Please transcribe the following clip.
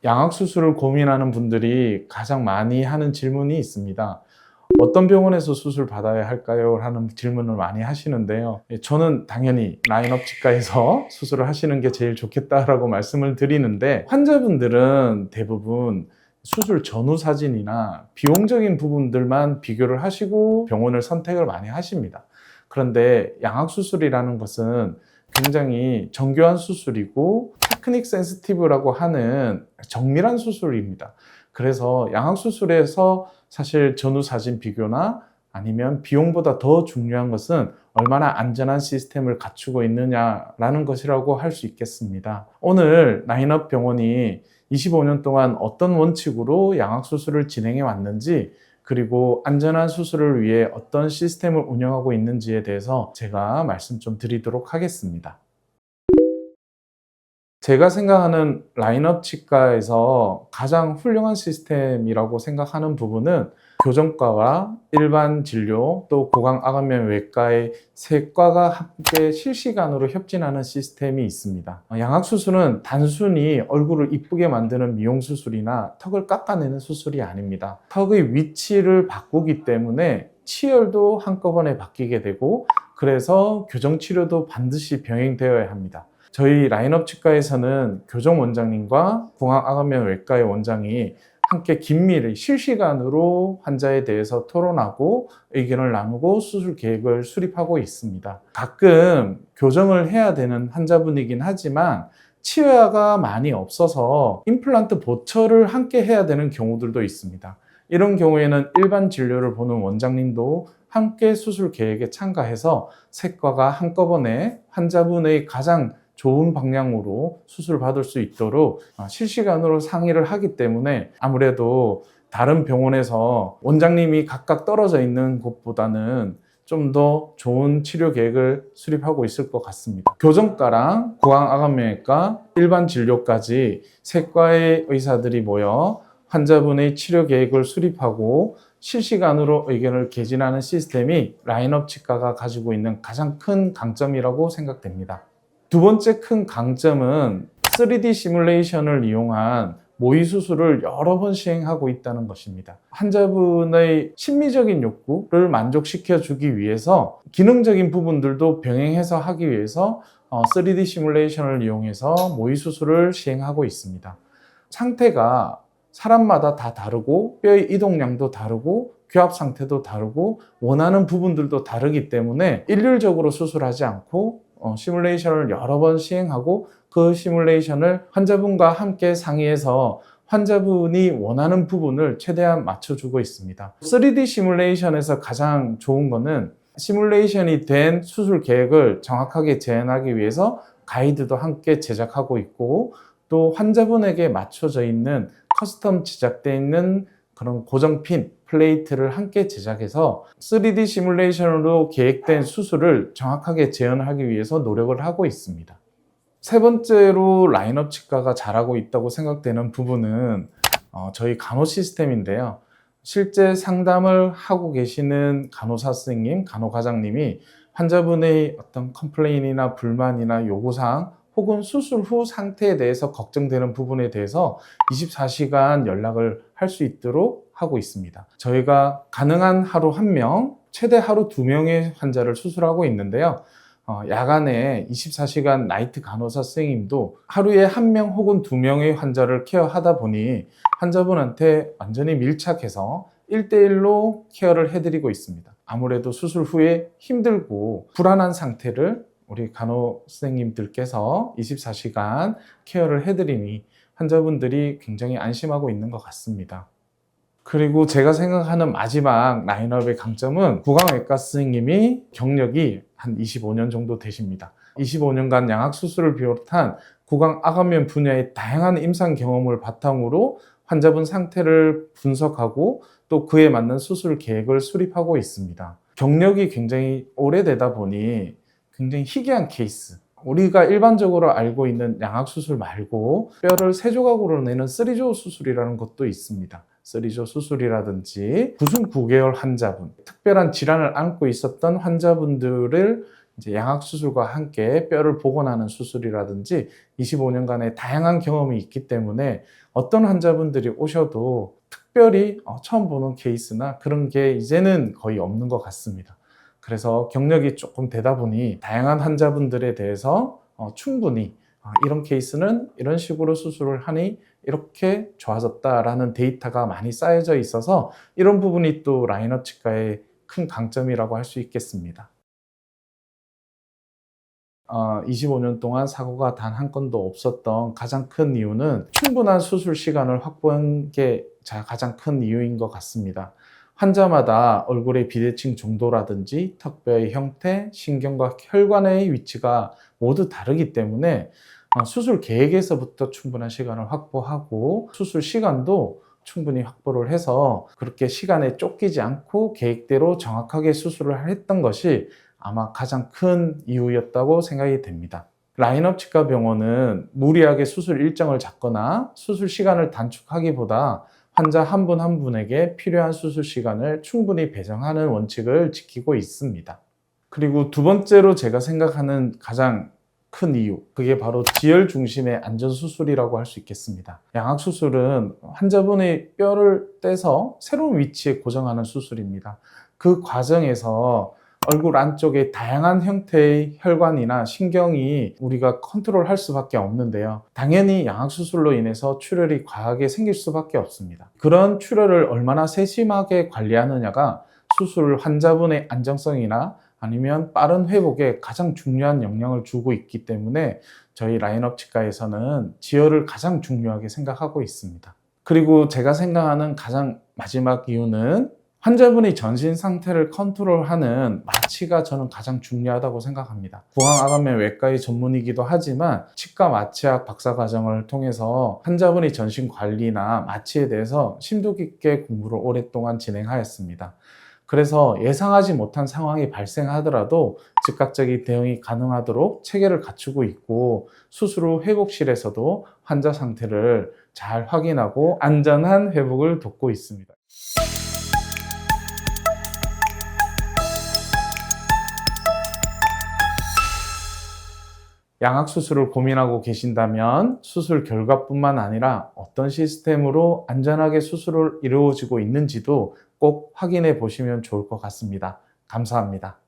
양악수술을 고민하는 분들이 가장 많이 하는 질문이 있습니다. 어떤 병원에서 수술 받아야 할까요? 하는 질문을 많이 하시는데요. 저는 당연히 라인업 치과에서 수술을 하시는 게 제일 좋겠다라고 말씀을 드리는데, 환자분들은 대부분 수술 전후 사진이나 비용적인 부분들만 비교를 하시고 병원을 선택을 많이 하십니다. 그런데 양악수술이라는 것은 굉장히 정교한 수술이고 테크닉 센시티브라고 하는 정밀한 수술입니다. 그래서 양악수술에서 사실 전후 사진 비교나 아니면 비용보다 더 중요한 것은 얼마나 안전한 시스템을 갖추고 있느냐라는 것이라고 할 수 있겠습니다. 오늘 라인업 병원이 25년 동안 어떤 원칙으로 양악수술을 진행해 왔는지, 그리고 안전한 수술을 위해 어떤 시스템을 운영하고 있는지에 대해서 제가 말씀 좀 드리도록 하겠습니다. 제가 생각하는 라인업 치과에서 가장 훌륭한 시스템이라고 생각하는 부분은 교정과와 일반 진료, 또 고강암면 외과의 세 과가 함께 실시간으로 협진하는 시스템이 있습니다. 양악수술은 단순히 얼굴을 이쁘게 만드는 미용수술이나 턱을 깎아내는 수술이 아닙니다. 턱의 위치를 바꾸기 때문에 치열도 한꺼번에 바뀌게 되고, 그래서 교정치료도 반드시 병행되어야 합니다. 저희 라인업 치과에서는 교정 원장님과 궁합암면 외과의 원장이 함께 긴밀히 실시간으로 환자에 대해서 토론하고 의견을 나누고 수술 계획을 수립하고 있습니다. 가끔 교정을 해야 되는 환자분이긴 하지만 치아가 많이 없어서 임플란트 보철을 함께 해야 되는 경우들도 있습니다. 이런 경우에는 일반 진료를 보는 원장님도 함께 수술 계획에 참가해서 세 과가 한꺼번에 환자분의 가장 좋은 방향으로 수술을 받을 수 있도록 실시간으로 상의를 하기 때문에, 아무래도 다른 병원에서 원장님이 각각 떨어져 있는 곳보다는 좀 더 좋은 치료 계획을 수립하고 있을 것 같습니다. 교정과랑 고강암면외과, 일반 진료까지 세 과의 의사들이 모여 환자분의 치료 계획을 수립하고 실시간으로 의견을 개진하는 시스템이 라인업 치과가 가지고 있는 가장 큰 강점이라고 생각됩니다. 두 번째 큰 강점은 3D 시뮬레이션을 이용한 모의 수술을 여러 번 시행하고 있다는 것입니다. 환자분의 심리적인 욕구를 만족시켜 주기 위해서 기능적인 부분들도 병행해서 하기 위해서 3D 시뮬레이션을 이용해서 모의 수술을 시행하고 있습니다. 상태가 사람마다 다 다르고 뼈의 이동량도 다르고 교합 상태도 다르고 원하는 부분들도 다르기 때문에 일률적으로 수술하지 않고 시뮬레이션을 여러 번 시행하고, 그 시뮬레이션을 환자분과 함께 상의해서 환자분이 원하는 부분을 최대한 맞춰주고 있습니다. 3D 시뮬레이션에서 가장 좋은 거는 시뮬레이션이 된 수술 계획을 정확하게 재현하기 위해서 가이드도 함께 제작하고 있고, 또 환자분에게 맞춰져 있는 커스텀 제작되어 있는 그런 고정핀, 플레이트를 함께 제작해서 3D 시뮬레이션으로 계획된 수술을 정확하게 재현하기 위해서 노력을 하고 있습니다. 세 번째로 라인업 치과가 잘하고 있다고 생각되는 부분은 저희 간호 시스템인데요. 실제 상담을 하고 계시는 간호사 선생님, 간호과장님이 환자분의 어떤 컴플레인이나 불만이나 요구사항, 혹은 수술 후 상태에 대해서 걱정되는 부분에 대해서 24시간 연락을 할 수 있도록 하고 있습니다. 저희가 가능한 하루 1명, 최대 하루 2명의 환자를 수술하고 있는데요. 야간에 24시간 나이트 간호사 선생님도 하루에 1명 혹은 2명의 환자를 케어하다 보니 환자분한테 완전히 밀착해서 1대1로 케어를 해드리고 있습니다. 아무래도 수술 후에 힘들고 불안한 상태를 우리 간호 선생님들께서 24시간 케어를 해드리니 환자분들이 굉장히 안심하고 있는 것 같습니다. 그리고 제가 생각하는 마지막 라인업의 강점은 구강외과 선생님이 경력이 한 25년 정도 되십니다. 25년간 양악수술을 비롯한 구강암면 분야의 다양한 임상 경험을 바탕으로 환자분 상태를 분석하고 또 그에 맞는 수술 계획을 수립하고 있습니다. 경력이 굉장히 오래되다 보니 굉장히 희귀한 케이스, 우리가 일반적으로 알고 있는 양악수술 말고 뼈를 세 조각으로 내는 3조 수술이라는 것도 있습니다. 쓰리조 수술이라든지 9중 9개월 환자분, 특별한 질환을 앓고 있었던 환자분들을 이제 양악수술과 함께 뼈를 복원하는 수술이라든지 25년간의 다양한 경험이 있기 때문에 어떤 환자분들이 오셔도 특별히 처음 보는 케이스나 그런 게 이제는 거의 없는 것 같습니다. 그래서 경력이 조금 되다 보니 다양한 환자분들에 대해서 충분히 이런 케이스는 이런 식으로 수술을 하니 이렇게 좋아졌다라는 데이터가 많이 쌓여져 있어서 이런 부분이 또 라이너 치과의 큰 강점이라고 할 수 있겠습니다. 25년 동안 사고가 단 한 건도 없었던 가장 큰 이유는 충분한 수술 시간을 확보한 게 가장 큰 이유인 것 같습니다. 환자마다 얼굴의 비대칭 정도라든지 턱뼈의 형태, 신경과 혈관의 위치가 모두 다르기 때문에 수술 계획에서부터 충분한 시간을 확보하고 수술 시간도 충분히 확보를 해서 그렇게 시간에 쫓기지 않고 계획대로 정확하게 수술을 했던 것이 아마 가장 큰 이유였다고 생각이 됩니다. 라인업 치과 병원은 무리하게 수술 일정을 잡거나 수술 시간을 단축하기보다 환자 한 분 한 분에게 필요한 수술 시간을 충분히 배정하는 원칙을 지키고 있습니다. 그리고 두 번째로 제가 생각하는 가장 큰 이유, 그게 바로 지혈 중심의 안전수술이라고 할 수 있겠습니다. 양악수술은 환자분의 뼈를 떼서 새로운 위치에 고정하는 수술입니다. 그 과정에서 얼굴 안쪽에 다양한 형태의 혈관이나 신경이 우리가 컨트롤할 수밖에 없는데요. 당연히 양악수술로 인해서 출혈이 과하게 생길 수밖에 없습니다. 그런 출혈을 얼마나 세심하게 관리하느냐가 수술 환자분의 안정성이나 아니면 빠른 회복에 가장 중요한 영향을 주고 있기 때문에 저희 라인업 치과에서는 지혈을 가장 중요하게 생각하고 있습니다. 그리고 제가 생각하는 가장 마지막 이유는 환자분의 전신 상태를 컨트롤하는 마취가 저는 가장 중요하다고 생각합니다. 구강암암의 외과의 전문이기도 하지만 치과 마취학 박사과정을 통해서 환자분의 전신 관리나 마취에 대해서 심도 깊게 공부를 오랫동안 진행하였습니다. 그래서 예상하지 못한 상황이 발생하더라도 즉각적인 대응이 가능하도록 체계를 갖추고 있고 수술 후 회복실에서도 환자 상태를 잘 확인하고 안전한 회복을 돕고 있습니다. 양악수술을 고민하고 계신다면 수술 결과뿐만 아니라 어떤 시스템으로 안전하게 수술을 이루어지고 있는지도 꼭 확인해 보시면 좋을 것 같습니다. 감사합니다.